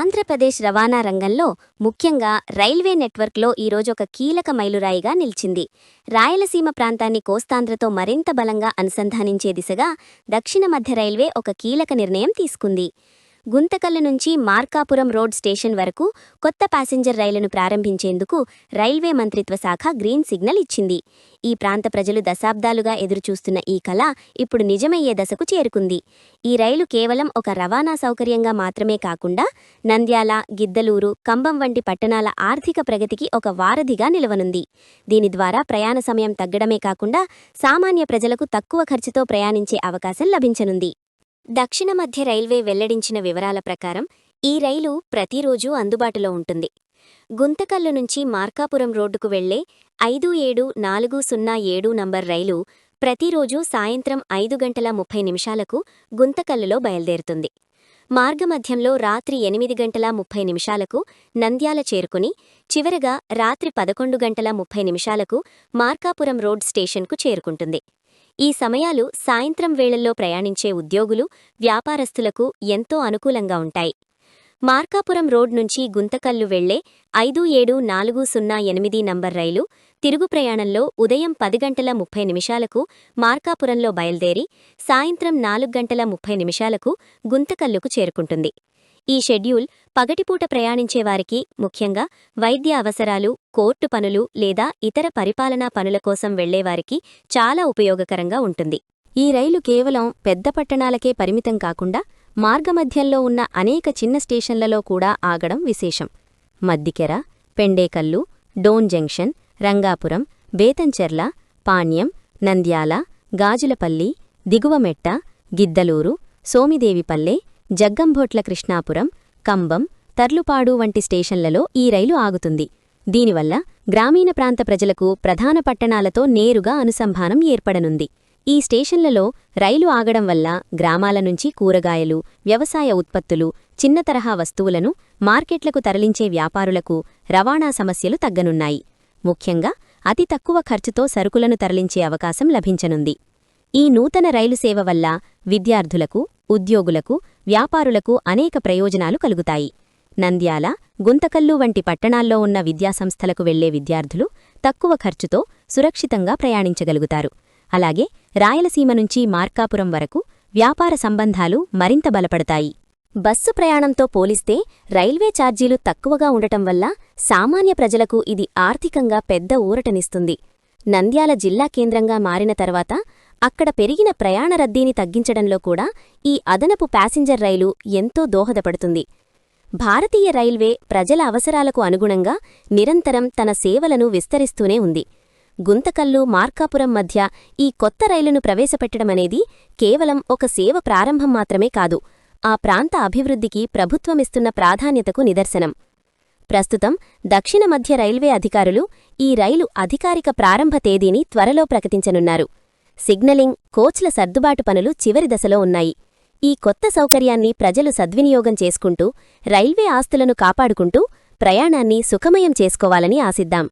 ఆంధ్రప్రదేశ్ రవాణా రంగంలో ముఖ్యంగా రైల్వే నెట్వర్క్లో ఈరోజు ఒక కీలక మైలురాయిగా నిలిచింది. రాయలసీమ ప్రాంతాన్ని కోస్తాంధ్రతో మరింత బలంగా అనుసంధానించే దిశగా దక్షిణ మధ్య రైల్వే ఒక కీలక నిర్ణయం తీసుకుంది. గుంతకల్లు నుంచి మార్కాపురం రోడ్ స్టేషన్ వరకు కొత్త ప్యాసింజర్ రైలును ప్రారంభించేందుకు రైల్వే మంత్రిత్వ శాఖ గ్రీన్ సిగ్నల్ ఇచ్చింది. ఈ ప్రాంత ప్రజలు దశాబ్దాలుగా ఎదురుచూస్తున్న ఈ కల ఇప్పుడు నిజమయ్యే దశకు చేరుకుంది. ఈ రైలు కేవలం ఒక రవాణా సౌకర్యంగా మాత్రమే కాకుండా నంద్యాల, గిద్దలూరు, కంబం వంటి పట్టణాల ఆర్థిక ప్రగతికి ఒక వారధిగా నిలవనుంది. దీని ద్వారా ప్రయాణ సమయం తగ్గడమే కాకుండా సామాన్య ప్రజలకు తక్కువ ఖర్చుతో ప్రయాణించే అవకాశం లభించనుంది. దక్షిణ మధ్య రైల్వే వెల్లడించిన వివరాల ప్రకారం ఈ రైలు ప్రతిరోజూ అందుబాటులో ఉంటుంది. గుంతకల్లు నుంచి మార్కాపురం రోడ్డుకు వెళ్లే 5740 నంబర్ రైలు ప్రతిరోజూ సాయంత్రం 5:30 గుంతకల్లులో బయల్దేరుతుంది. మార్గమధ్యంలో రాత్రి 8:30 నంద్యాల చేరుకుని చివరగా రాత్రి 11:30 మార్కాపురం రోడ్ స్టేషన్కు చేరుకుంటుంది. ఈ సమయాలు సాయంత్రం వేళల్లో ప్రయాణించే ఉద్యోగులు, వ్యాపారస్తులకు ఎంతో అనుకూలంగా ఉంటాయి. మార్కాపురం రోడ్ నుంచి గుంతకల్లు వెళ్లే 5740 నంబర్ రైలు తిరుగు ప్రయాణంలో ఉదయం 10:30 మార్కాపురంలో బయల్దేరి సాయంత్రం 4:30 గుంతకల్లుకు చేరుకుంటుంది. ఈ షెడ్యూల్ పగటిపూట ప్రయాణించేవారికి, ముఖ్యంగా వైద్య అవసరాలు, కోర్టు పనులు లేదా ఇతర పరిపాలనా పనుల కోసం వెళ్లేవారికి చాలా ఉపయోగకరంగా ఉంటుంది. ఈ రైలు కేవలం పెద్ద పట్టణాలకే పరిమితం కాకుండా మార్గమధ్యంలో ఉన్న అనేక చిన్న స్టేషన్లలో కూడా ఆగడం విశేషం. మద్దికెర, పెండేకల్లు, డోన్ జంక్షన్, రంగాపురం, బేతంచెర్ల, పాణ్యం, నంద్యాల, గాజులపల్లి, దిగువమెట్ట, గిద్దలూరు, సోమిదేవిపల్లె, జగ్గంభోట్ల కృష్ణాపురం, కంబం, తర్లుపాడు వంటి స్టేషన్లలో ఈ రైలు ఆగుతుంది. దీనివల్ల గ్రామీణ ప్రాంత ప్రజలకు ప్రధాన పట్టణాలతో నేరుగా అనుసంధానం ఏర్పడనుంది. ఈ స్టేషన్లలో రైలు ఆగడం వల్ల గ్రామాల నుంచి కూరగాయలు, వ్యవసాయ ఉత్పత్తులు, చిన్న తరహా వస్తువులను మార్కెట్లకు తరలించే వ్యాపారులకు రవాణా సమస్యలు తగ్గనున్నాయి. ముఖ్యంగా అతి తక్కువ ఖర్చుతో సరుకులను తరలించే అవకాశం లభించనుంది. ఈ నూతన రైలు సేవ వల్ల విద్యార్థులకు, ఉద్యోగులకు, వ్యాపారులకు అనేక ప్రయోజనాలు కలుగుతాయి. నంద్యాల, గుంతకల్లు వంటి పట్టణాల్లో ఉన్న విద్యాసంస్థలకు వెళ్లే విద్యార్థులు తక్కువ ఖర్చుతో సురక్షితంగా ప్రయాణించగలుగుతారు. అలాగే రాయలసీమ నుంచి మార్కాపురం వరకు వ్యాపార సంబంధాలు మరింత బలపడతాయి. బస్సు ప్రయాణంతో పోలిస్తే రైల్వే ఛార్జీలు తక్కువగా ఉండటం వల్ల సామాన్య ప్రజలకు ఇది ఆర్థికంగా పెద్ద ఊరటనిస్తుంది. నంద్యాల జిల్లా కేంద్రంగా మారిన తర్వాత అక్కడ పెరిగిన ప్రయాణ రద్దీని తగ్గించడంలో కూడా ఈ అదనపు ప్యాసింజర్ రైలు ఎంతో దోహదపడుతుంది. భారతీయ రైల్వే ప్రజల అవసరాలకు అనుగుణంగా నిరంతరం తన సేవలను విస్తరిస్తూనే ఉంది. గుంతకల్లు, మార్కాపురం మధ్య ఈ కొత్త రైలును ప్రవేశపెట్టడమనేది కేవలం ఒక సేవ ప్రారంభం మాత్రమే కాదు, ఆ ప్రాంత అభివృద్ధికి ప్రభుత్వమిస్తున్న ప్రాధాన్యతకు నిదర్శనం. ప్రస్తుతం దక్షిణ మధ్య రైల్వే అధికారులు ఈ రైలు అధికారిక ప్రారంభ తేదీని త్వరలో ప్రకటించనున్నారు. సిగ్నలింగ్, కోచ్ల సర్దుబాటు పనులు చివరి దశలో ఉన్నాయి. ఈ కొత్త సౌకర్యాన్ని ప్రజలు సద్వినియోగం చేసుకుంటూ రైల్వే ఆస్తులను కాపాడుకుంటూ ప్రయాణాన్ని సుఖమయం చేసుకోవాలని ఆశిద్దాం.